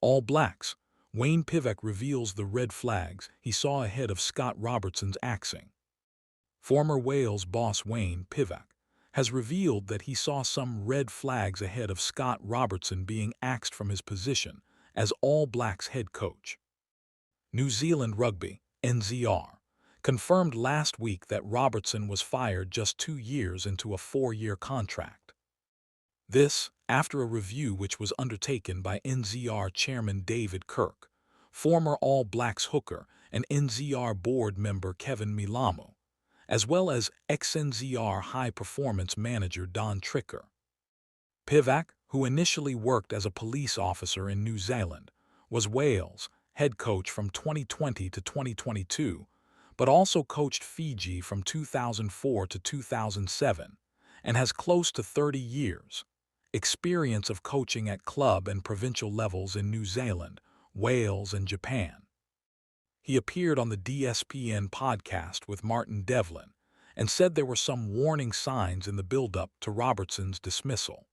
All Blacks. Wayne Pivac reveals the red flags he saw ahead of Scott Robertson's axing. Former Wales boss Wayne Pivac has revealed that he saw some red flags ahead of Scott Robertson being axed from his position as All Blacks head coach. New Zealand Rugby, NZR, confirmed last week that Robertson was fired just 2 years into a 4-year contract. This, after a review which was undertaken by NZR chairman David Kirk, former All Blacks hooker and NZR board member Kevin Milamu, as well as ex-NZR high-performance manager Don Tricker. Pivac, who initially worked as a police officer in New Zealand, was Wales' head coach from 2020 to 2022, but also coached Fiji from 2004 to 2007, and has close to 30 years' experience of coaching at club and provincial levels in New Zealand, Wales, and Japan. He appeared on the DSPN podcast with Martin Devlin and said there were some warning signs in the build-up to Robertson's dismissal.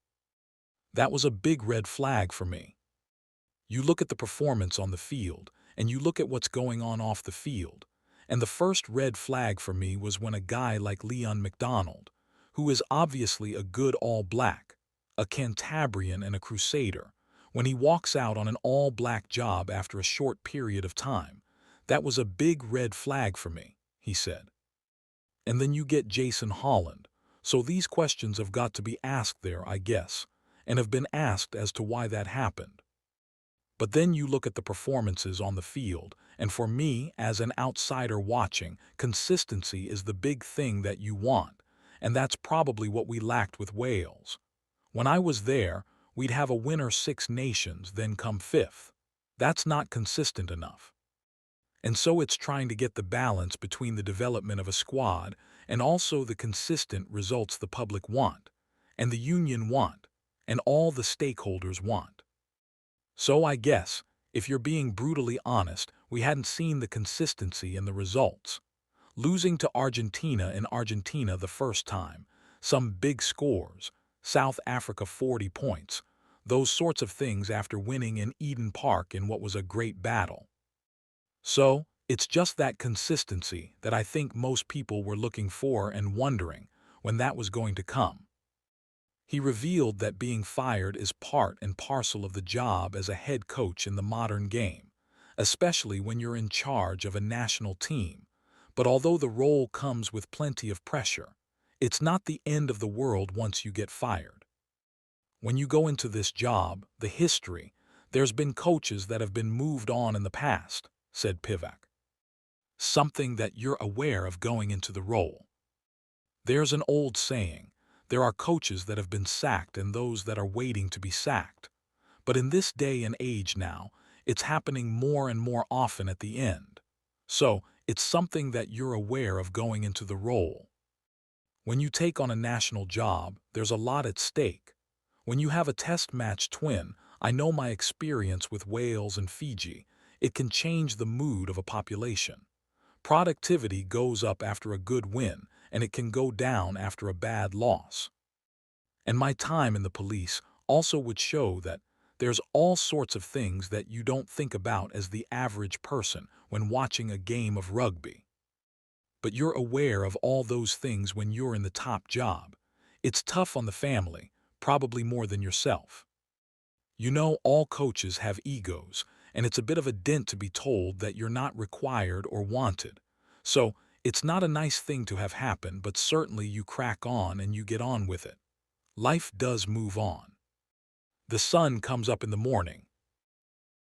That was a big red flag for me. You look at the performance on the field, and you look at what's going on off the field, and the first red flag for me was when a guy like Leon MacDonald, who is obviously a good All Black, a Cantabrian and a Crusader, when he walks out on an All Black job after a short period of time. That was a big red flag for me, he said. And then you get Jason Holland, so these questions have got to be asked there, I guess, and have been asked as to why that happened. But then you look at the performances on the field, and for me, as an outsider watching, consistency is the big thing that you want, and that's probably what we lacked with Wales. When I was there, we'd have a winner Six Nations, then come fifth. That's not consistent enough. And so it's trying to get the balance between the development of a squad and also the consistent results the public want, and the union want, and all the stakeholders want. So I guess, if you're being brutally honest, we hadn't seen the consistency in the results. Losing to Argentina in Argentina the first time, some big scores, South Africa 40 points, those sorts of things after winning in Eden Park in what was a great battle. So, it's just that consistency that I think most people were looking for and wondering when that was going to come. He revealed that being fired is part and parcel of the job as a head coach in the modern game, especially when you're in charge of a national team. But although the role comes with plenty of pressure, it's not the end of the world once you get fired. When you go into this job, the history, there's been coaches that have been moved on in the past, said Pivac. Something that you're aware of going into the role. There's an old saying, there are coaches that have been sacked and those that are waiting to be sacked. But in this day and age now, it's happening more and more often at the end. So, it's something that you're aware of going into the role. When you take on a national job, there's a lot at stake. When you have a test match twin, I know my experience with Wales and Fiji, it can change the mood of a population. Productivity goes up after a good win, and it can go down after a bad loss. And my time in the police also would show that there's all sorts of things that you don't think about as the average person when watching a game of rugby. But you're aware of all those things when you're in the top job. It's tough on the family, probably more than yourself. You know, all coaches have egos, and it's a bit of a dent to be told that you're not required or wanted. So, it's not a nice thing to have happen, but certainly you crack on and you get on with it. Life does move on. The sun comes up in the morning,